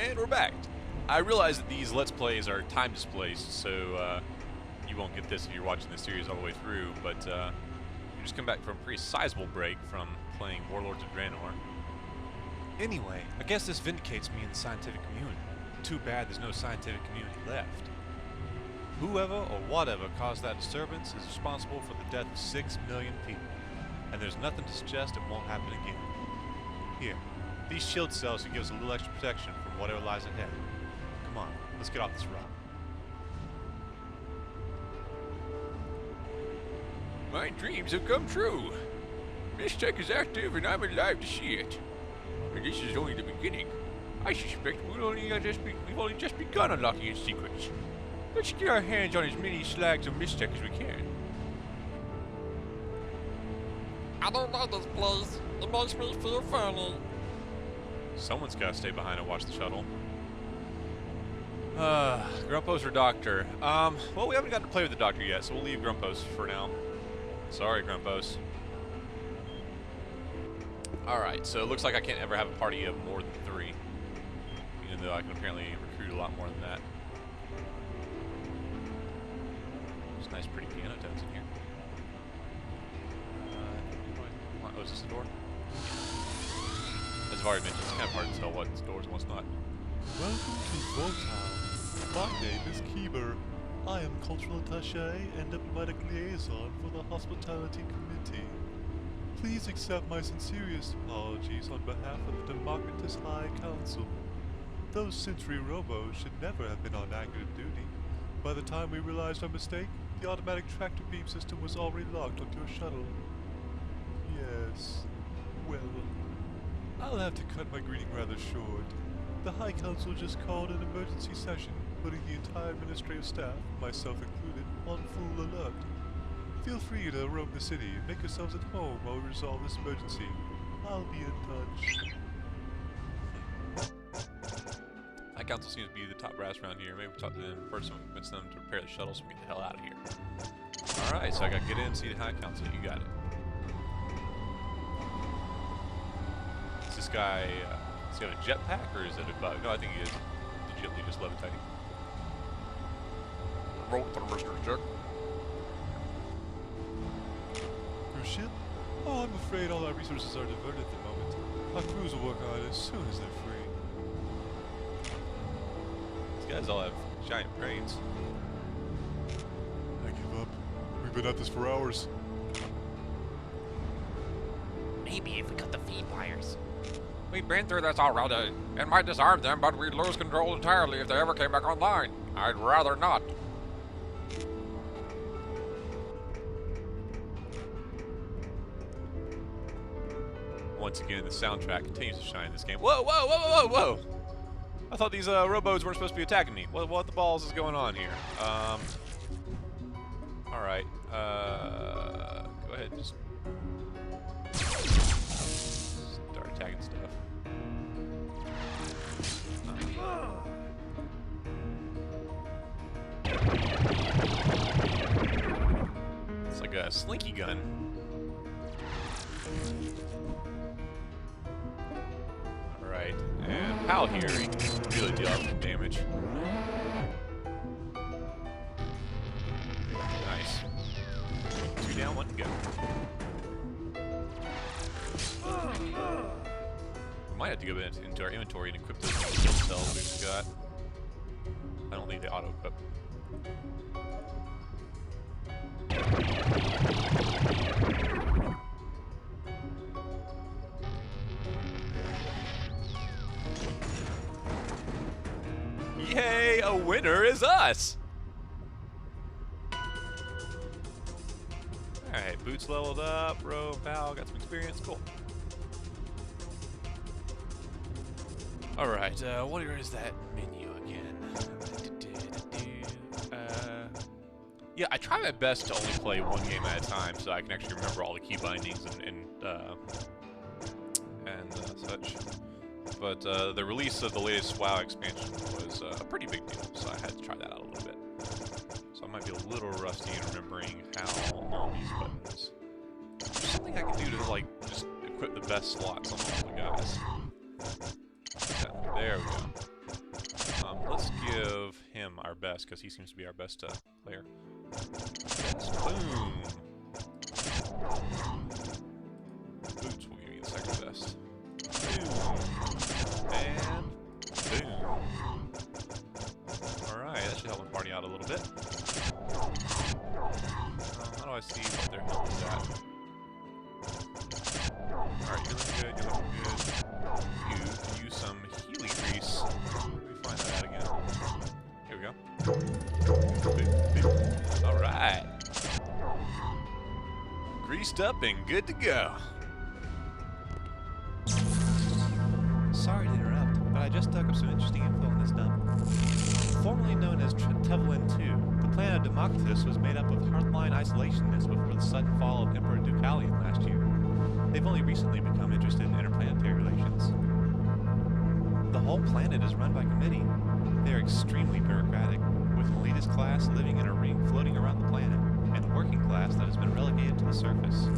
And we're back. I realize that these Let's Plays are time displaced, so you won't get this if you're watching the series all the way through, but you just come back from a pretty sizable break from playing Warlords of Draenor. Anyway, I guess this vindicates me in the scientific community. Too bad there's no scientific community left. Whoever or whatever caused that disturbance is responsible for the death of 6 million people, and there's nothing to suggest it won't happen again. Here, these shield cells will give us a little extra protection from whatever lies ahead. Come on, let's get off this rock. My dreams have come true. Miss Tech is active and I'm alive to see it. And this is only the beginning. I suspect we've only just begun unlocking its secrets. Let's get our hands on as many slags of Miss Tech as we can. I don't know this place. It makes me feel funny. Someone's gotta stay behind and watch the shuttle. Grumpos or Doctor? Well, we haven't gotten to play with the Doctor yet, so we'll leave Grumpos for now. Sorry, Grumpos. Alright, so it looks like I can't ever have a party of more than 3. Even though I can apparently recruit a lot more than that. There's nice pretty piano tones in here. Oh, is this a door? As I've already mentioned, it's kind of hard to tell what's doors and what's not. Welcome to Votown. My name is Kieber. I am Cultural Attaché and Diplomatic Liaison for the Hospitality Committee. Please accept my sincerest apologies on behalf of the Democratus High Council. Those Sentry robos should never have been on active duty. By the time we realized our mistake, the automatic tractor beam system was already locked onto your shuttle. Yes, well, I'll have to cut my greeting rather short. The High Council just called an emergency session, putting the entire administrative staff, myself included, on full alert. Feel free to roam the city and make yourselves at home while we resolve this emergency. I'll be in touch. High Council seems to be the top brass around here. Maybe we'll talk to them first and convince them to repair the shuttle so we can get the hell out of here. Alright, so I gotta get in and see the High Council. You got it. Is this guy, does he have a jetpack or is it a bug? No, I think he is legitimately just levitating. Roll for Mr. Check. Your ship? Oh, I'm afraid all our resources are diverted at the moment. Our crews will work on it as soon as they're free. These guys all have giant brains. I give up. We've been at this for hours. Maybe if we cut the feed wires. We've been through this already. It might disarm them, but we'd lose control entirely if they ever came back online. I'd rather not. Once again, the soundtrack continues to shine in this game. Whoa, whoa, whoa, whoa, whoa, whoa! I thought these robos weren't supposed to be attacking me. What the balls is going on here? Alright. Go ahead and just start attacking stuff. It's like a slinky gun. Alright, and Pal here, he can really deal out some damage. Nice. 2 down, 1 to go. We might have to go into our inventory and equip those skill cells we just got. I don't think they auto-equip. Yay, a winner is us! Alright, Boots leveled up, Ro and Pal got some experience, cool. Alright, where is that menu again? Yeah, I try my best to only play one game at a time so I can actually remember all the key bindings and such. But the release of the latest WoW expansion was a pretty big deal, so I had to try that out a little bit. So I might be a little rusty in remembering how all these buttons. There's something I can do to, like, just equip the best slots on all the guys. Yeah, there we go. our best, because he seems to be our best player. Boom! Boots will give you the second best. Boom! And boom! Alright, that should help the party out a little bit. How do I see what their health is at? Alright, you're looking good, you're looking good. You can use some healing grease. Let me find that out again. Here we go. Alright. Greased up and good to go. Sorry to interrupt, but I just dug up some interesting info on this dump. Formerly known as Tevelin II, the planet of Democritus was made up of hardline isolationists before the sudden fall of Emperor Deucalion last year. They've only recently become interested in interplanetary relations. The whole planet is run by committee. They are extremely bureaucratic, with an elitist class living in a ring floating around the planet, and a working class that has been relegated to the surface.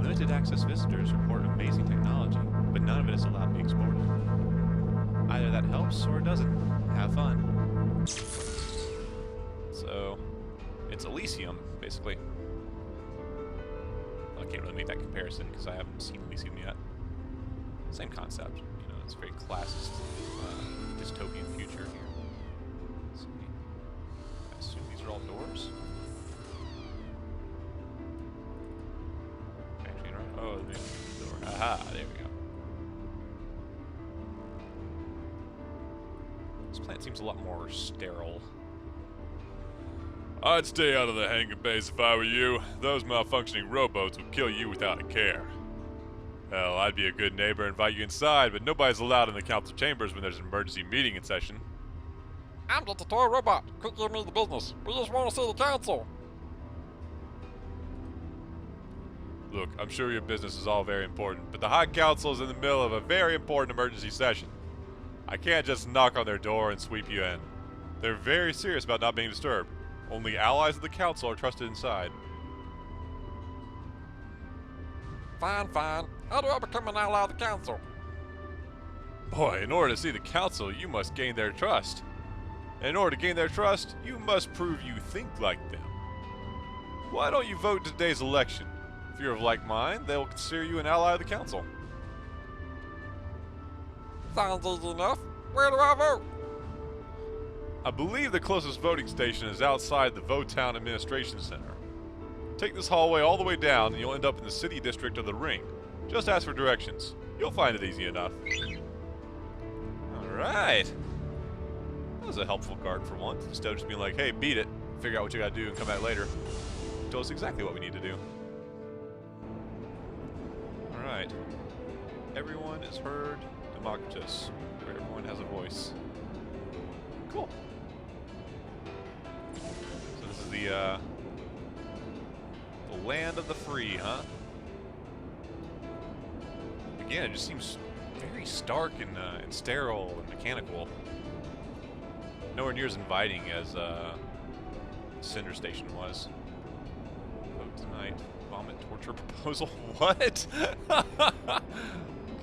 Limited access visitors report amazing technology, but none of it is allowed to be exported. Either that helps or it doesn't. Have fun. So, it's Elysium, basically. I can't really make that comparison because I haven't seen Elysium yet. Same concept, you know, it's a very classist, dystopian future here. Let's see. I assume these are all doors? Actually, right? Oh, the door. Aha, there we go. This planet seems a lot more sterile. I'd stay out of the hanging base if I were you. Those malfunctioning rowboats would kill you without a care. Hell, I'd be a good neighbor and invite you inside, but nobody's allowed in the council chambers when there's an emergency meeting in session. I'm just a toy robot. Quit giving me the business. We just want to see the council. Look, I'm sure your business is all very important, but the High Council is in the middle of a very important emergency session. I can't just knock on their door and sweep you in. They're very serious about not being disturbed. Only allies of the council are trusted inside. Fine, fine. How do I become an ally of the council? Boy, in order to see the council, you must gain their trust. And in order to gain their trust, you must prove you think like them. Why don't you vote in today's election? If you're of like mind, they will consider you an ally of the council. Sounds easy enough. Where do I vote? I believe the closest voting station is outside the Votown Administration Center. Take this hallway all the way down and you'll end up in the city district of the Ring. Just ask for directions. You'll find it easy enough. Alright. That was a helpful guard for once, instead of just being like, hey, beat it, figure out what you gotta do and come back later. Told us exactly what we need to do. Alright. Everyone is heard. Democritus, where everyone has a voice. Cool. So this is the land of the free, huh? Again, it just seems very stark and sterile and mechanical. Nowhere near as inviting as Cinder Station was. Vote tonight. Vomit torture proposal. What?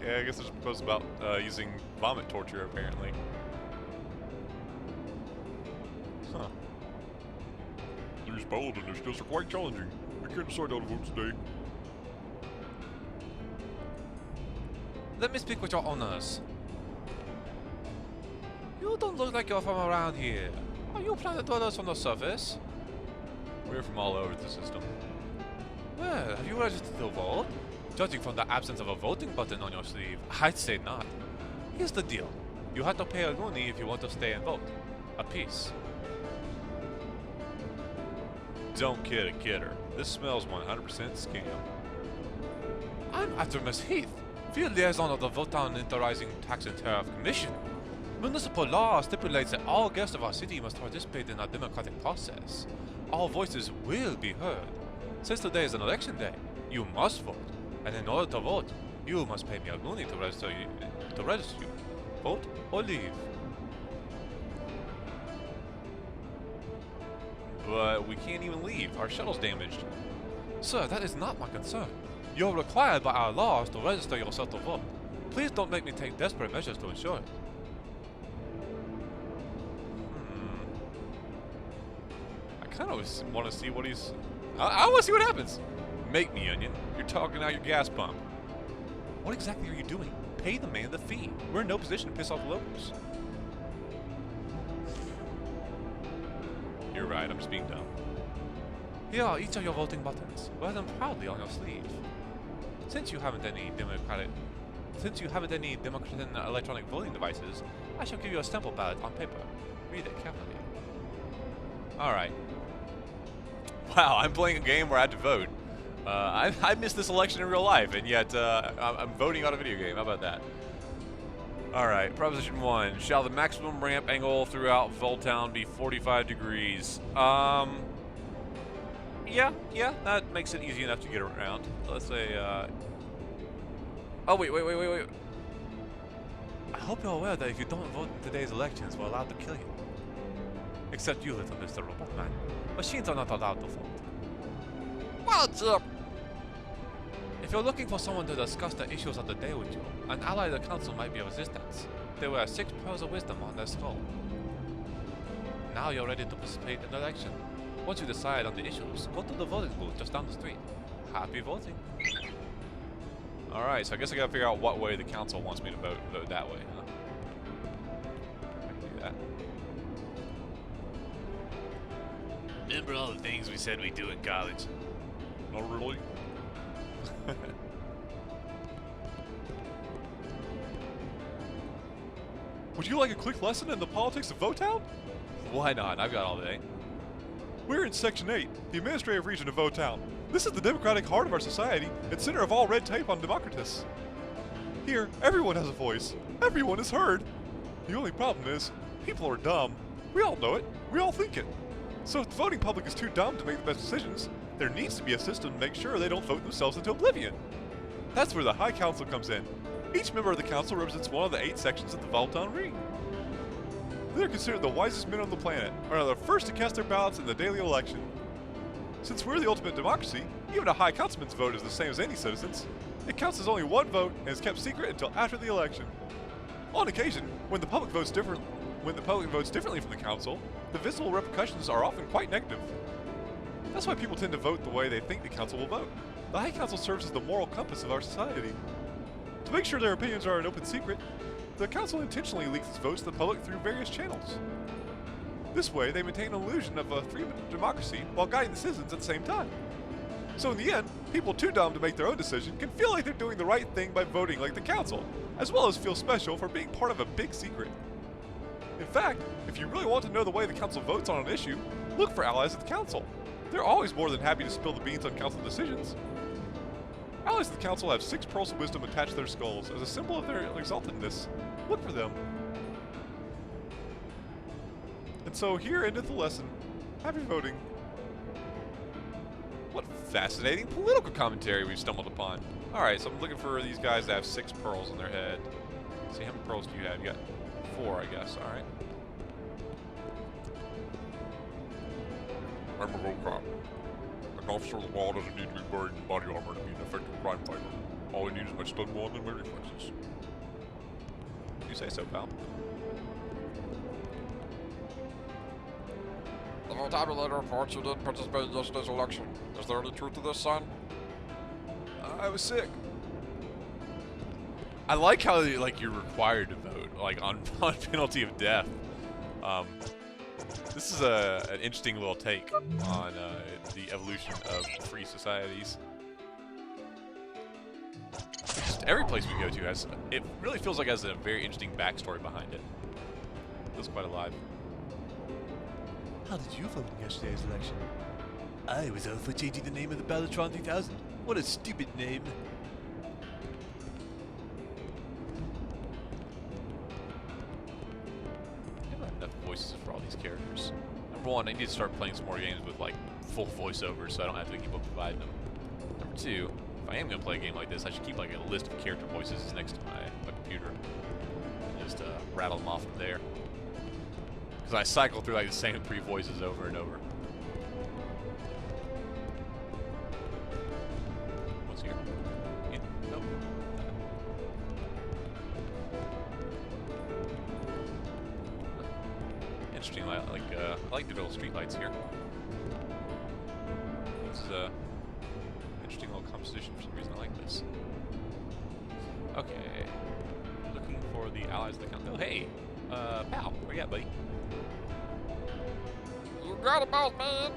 Okay, I guess there's a proposal about using vomit torture, apparently. Huh. These bold and their skills are quite challenging. We can't decide how to vote today. Let me speak with your owners. You don't look like you're from around here. Are you planet dwellers from the surface? We're from all over the system. Well, have you registered to vote? Judging from the absence of a voting button on your sleeve, I'd say not. Here's the deal. You have to pay a loony if you want to stay and vote. A piece. Don't kid a kidder. This smells 100% scam. I'm Artemis Heath, field liaison of the Votown Interising Tax and Tariff Commission. Municipal law stipulates that all guests of our city must participate in our democratic process. All voices will be heard. Since today is an election day, you must vote. And in order to vote, you must pay me a loony to register you. Vote or leave. But we can't even leave. Our shuttle's damaged. Sir, that is not my concern. You're required by our laws to register yourself to vote. Please don't make me take desperate measures to ensure it. kind of want to see what he's... I want to see what happens. Make me, Onion. You're talking out your gas pump. What exactly are you doing? Pay the man the fee. We're in no position to piss off the locals. You're right, I'm just being dumb. Here are each of your voting buttons. Wear them proudly on your sleeve. Since you haven't any democratic electronic voting devices, I shall give you a sample ballot on paper. Read it carefully. Alright. Wow, I'm playing a game where I have to vote. I missed this election in real life, and yet I'm voting on a video game. How about that? Alright, Proposition 1. Shall the maximum ramp angle throughout Voltown be 45 degrees? Yeah, that makes it easy enough to get around. Let's say, oh, wait. I hope you're aware that if you don't vote in today's elections, we're allowed to kill you. Except you, little Mr. Robot Man. Machines are not allowed to vote. What's up? If you're looking for someone to discuss the issues of the day with you, an ally of the council might be of assistance. They wear 6 pearls of wisdom on their skull. Now you're ready to participate in the election. Once you decide on the issues, go to the voting booth just down the street. Happy voting. Alright, so I guess I gotta figure out what way the council wants me to vote. Vote that way, huh? I can do that. Remember all the things we said we'd do in college? Not really. Would you like a quick lesson in the politics of Votown? Why not? I've got all day. We're in Section 8, the administrative region of Votown. This is the democratic heart of our society and center of all red tape on Democritus. Here, everyone has a voice. Everyone is heard. The only problem is, people are dumb. We all know it. We all think it. So if the voting public is too dumb to make the best decisions, there needs to be a system to make sure they don't vote themselves into oblivion. That's where the High Council comes in. Each member of the council represents one of the 8 sections of the Voltown Ring. They're considered the wisest men on the planet, and are the first to cast their ballots in the daily election. Since we're the ultimate democracy, even a High Councilman's vote is the same as any citizen's. It counts as only one vote and is kept secret until after the election. On occasion, when the public votes differently from the council, the visible repercussions are often quite negative. That's why people tend to vote the way they think the council will vote. The High Council serves as the moral compass of our society. To make sure their opinions are an open secret, the council intentionally leaks its votes to the public through various channels. This way, they maintain an illusion of a free democracy while guiding the citizens at the same time. So in the end, people too dumb to make their own decision can feel like they're doing the right thing by voting like the council, as well as feel special for being part of a big secret. In fact, if you really want to know the way the council votes on an issue, look for allies at the council. They're always more than happy to spill the beans on council decisions. Allies of the council have 6 pearls of wisdom attached to their skulls as a symbol of their exaltedness. Look for them. And so here endeth the lesson. Happy voting. What fascinating political commentary we've stumbled upon. Alright, so I'm looking for these guys that have 6 pearls in their head. Let's see, how many pearls do you have? You got 4, I guess. Alright. I'm a robot. An officer of the law doesn't need to be buried in body armor to be an effective crime fighter. All he needs is my stun wand and my reflexes. You say so, pal. The Votabulator reports you didn't participate in yesterday's election. Is there any truth to this, son? I was sick. I like how you're required to vote, like on penalty of death. This is an interesting little take on the evolution of free societies. Just every place we go to has, it really feels like it has a very interesting backstory behind it. Feels quite alive. How did you vote in yesterday's election? I was all for changing the name of the Ballotron 3000. What a stupid name. I don't have enough voices for all these characters. Number 1, I need to start playing some more games with like full voiceovers so I don't have to keep on providing them. Number 2, if I am going to play a game like this, I should keep like a list of character voices next to my computer. And just rattle them off from there. Because I cycle through like the same 3 voices over and over. What's here? Nope. Interesting. I like the little street lights here. is a interesting little composition for some reason. I like this. Okay. Looking for the allies of the council. Oh, hey! Pal, where you at, buddy? You got it, boss man.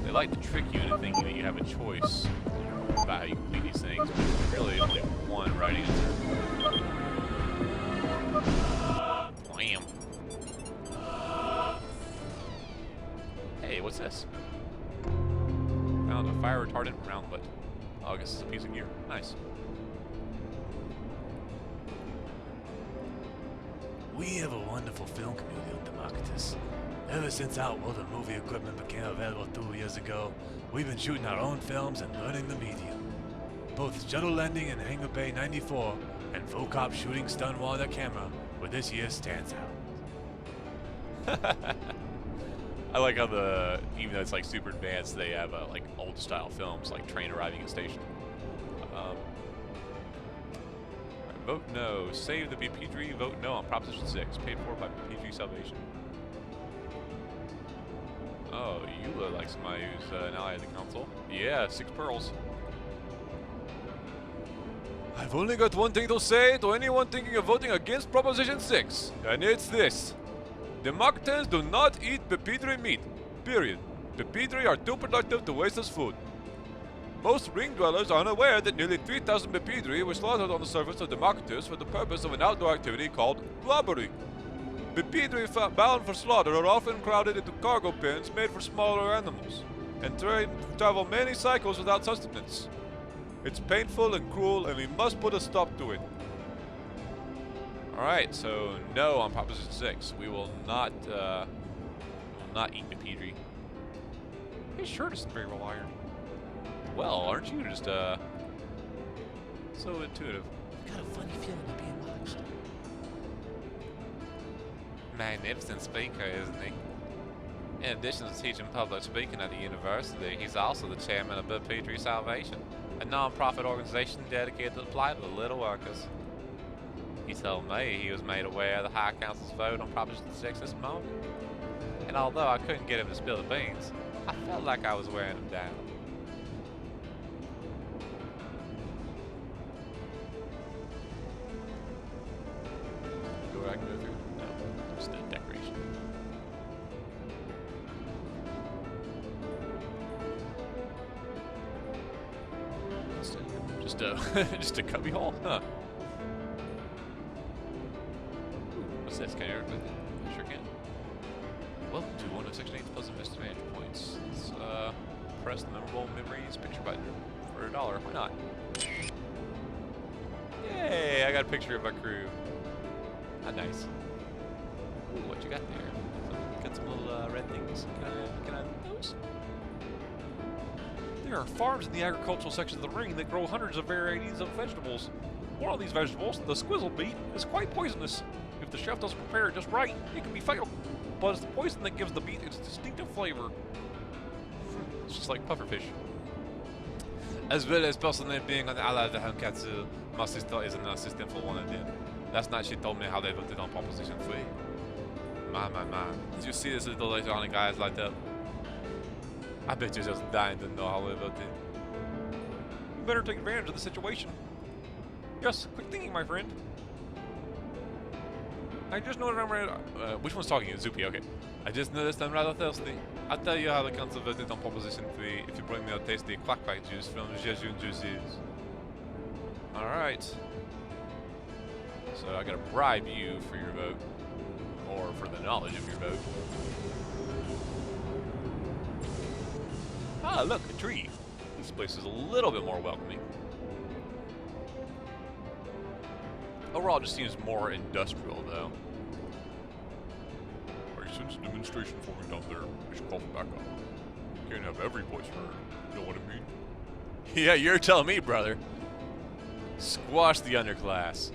They like to trick you into thinking that you have a choice about how you complete these things, but there's really only one right answer. Wham. Hey, what's this? Found a fire retardant roundlet. Oh, I guess it's a piece of gear. Nice. We have a wonderful film community on Democritus. Ever since Outworld and movie equipment became available 2 years ago, we've been shooting our own films and learning the medium. Both Shuttle Landing in Hangar Bay 94 and Full Cop shooting Stonewall at camera were this year's stands out. I like how even though it's like super advanced, they have like old style films like train arriving at station. Vote no. Save the BPG. Vote no on Proposition 6. Paid for by BPG Salvation. Oh, you look like somebody who's an ally of the council. Yeah, 6 pearls. I've only got one thing to say to anyone thinking of voting against Proposition 6, and it's this. Democritus do not eat Pepidri meat. Period. Pepidri are too productive to waste as food. Most ring dwellers are unaware that nearly 3,000 Pepidri were slaughtered on the surface of Democritus for the purpose of an outdoor activity called clobbering. Pepidri bound for slaughter are often crowded into cargo pens made for smaller animals, and travel many cycles without sustenance. It's painful and cruel, and we must put a stop to it. Alright, so no on Proposition 6. We will not eat Pepidri. His shirt isn't very well ironed. Well, aren't you just so intuitive? Got a funny feeling of being watched. Magnificent speaker, isn't he? In addition to teaching public speaking at the university, he's also the chairman of Bepedri Salvation, a non-profit organization dedicated to the plight of the little workers. He told me he was made aware of the High Council's vote on Proposition 6 this morning. And although I couldn't get him to spill the beans, I felt like I was wearing him down. Door I can go through? No, just a decoration. Just a cubby hole? Huh. Ooh, what's this? Can I open it? Sure can. Welcome to one of Section 8's Pleasant Vista Vantage Points. Let's press the memorable memories picture button for $1. Why not? Yay! I got a picture of my crew. Ah, nice. Ooh, what you got there? Got some little red things. Can I those? There are farms in the agricultural section of the ring that grow hundreds of varieties of vegetables. One of these vegetables, the squizzle beet, is quite poisonous. If the chef doesn't prepare it just right, it can be fatal. But it's the poison that gives the beet its distinctive flavor. It's just like pufferfish. As well as personally being an ally of the Hankatsu, my sister is an assistant for one of them. Last night she told me how they voted on Proposition 3. Man. Did you see this little later on the guys light up? I bet you're just dying to know how they voted. You better take advantage of the situation. Yes, quick thinking, my friend. I just noticed I'm ready. Which one's talking? Zupi, okay. I just noticed I'm rather thirsty. I'll tell you how the council voted on Proposition 3 if you bring me a tasty quack juice from Jejun Juices. Alright. So I gotta bribe you for your vote. Or for the knowledge of your vote. Ah, look, a tree. This place is a little bit more welcoming. Overall, it just seems more industrial, though. I sense a demonstration forming down there. We should call them back up. Can't have every voice heard. Know what I mean? Yeah, you're telling me, brother. Squash the underclass.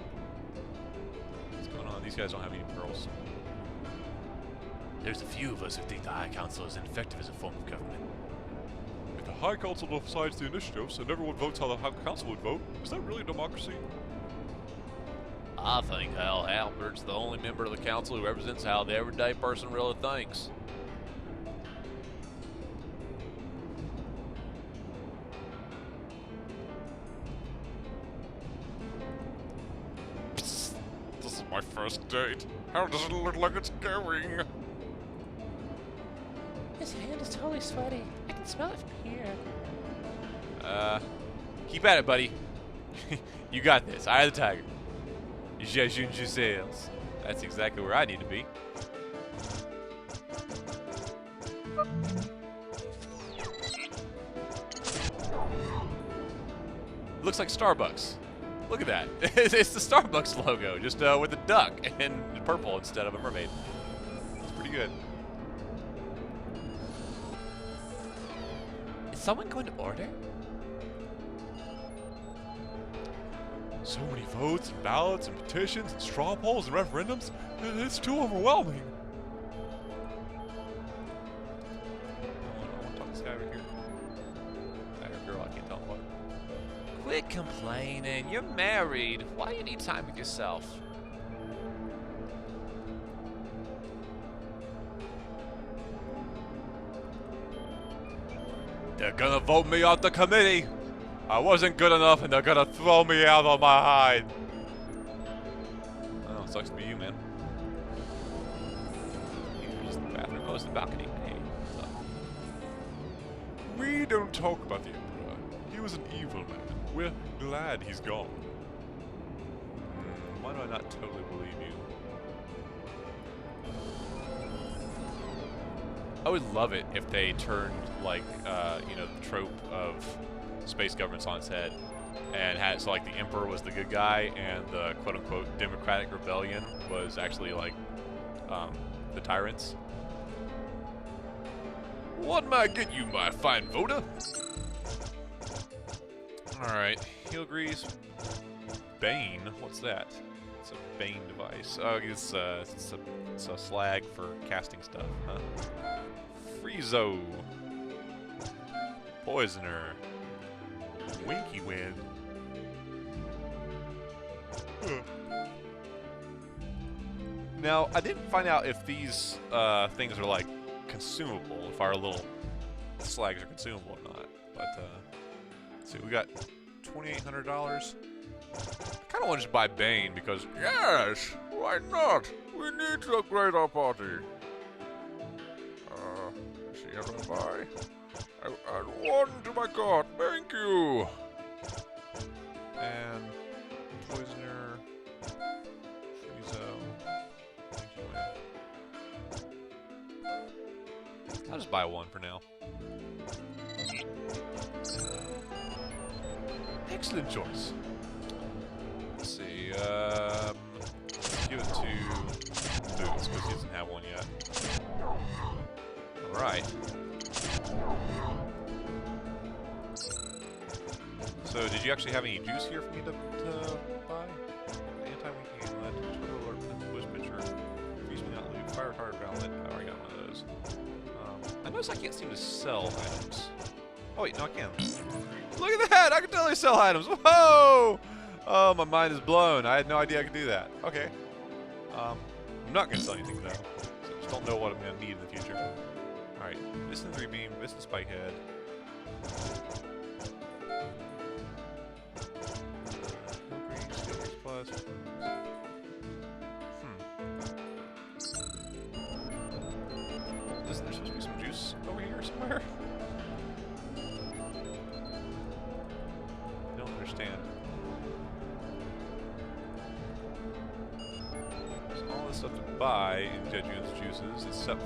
What's going on? These guys don't have any pearls. There's a few of us who think the High Council is ineffective as a form of government. If the High Council decides the initiatives, and everyone votes how the High Council would vote. Is that really democracy? I think Hal Halbert's the only member of the council who represents how the everyday person really thinks. This is my first date. How does it look like it's going? His hand is totally sweaty. I can smell it from here. Keep at it, buddy. You got this. Eye of the tiger. Giselles. That's exactly where I need to be. Looks like Starbucks. Look at that. It's the Starbucks logo, just with a duck and purple instead of a mermaid. It's pretty good. Is someone going to order? So many votes and ballots and petitions and straw polls and referendums. It's too overwhelming. I want to talk to this guy over here. Guy or girl, I can't tell what. Quit complaining. You're married. Why do you need time with yourself? They're gonna vote me off the committee. I wasn't good enough, and they're gonna throw me out on my hide. Oh, it sucks to be you, man. Here's the bathroom. Oh, it's the balcony. Hey, what's up? We don't talk about the Emperor. He was an evil man. We're glad he's gone. Why do I not totally believe you? I would love it if they turned, like, you know, the trope of space governments on its head and had it so, like, the Emperor was the good guy and the quote-unquote Democratic Rebellion was actually, like, the tyrants. What may I get you, my fine voter? Alright, heal grease. Bane, what's that? It's a Bane device. Oh, it's a slag for casting stuff, huh? Friezo. Poisoner. Winky Wind. Now, I didn't find out if these things are like consumable, if our little slags are consumable or not. But let's see, we got $2,800. I kind of want to just buy Bane because Yes, why not? We need to upgrade our party. See how to buy. I'll add one to my cart, thank you. and Poisoner, Friezo, Winky Wind. I'll just buy one for now. Excellent choice. Let's see, give it to Boots because he doesn't have one yet. Alright. So, did you actually have any juice here for me to buy? Anti-winking inlet, turbo alert, push pitcher, freeze me not loot, fire retardant valent. I already got one of those. I notice I can't seem to sell items. Oh wait, no I can. Look at that! I can totally sell items! Whoa! Oh, my mind is blown. I had no idea I could do that. Okay. I'm not going to sell anything though. So I just don't know what I'm going to need in the future. Alright, Piston 3 beam, Piston spike head. Plus. Isn't there supposed to be some juice over here somewhere? I don't understand. There's all this stuff to buy in Jet Juice's juices, except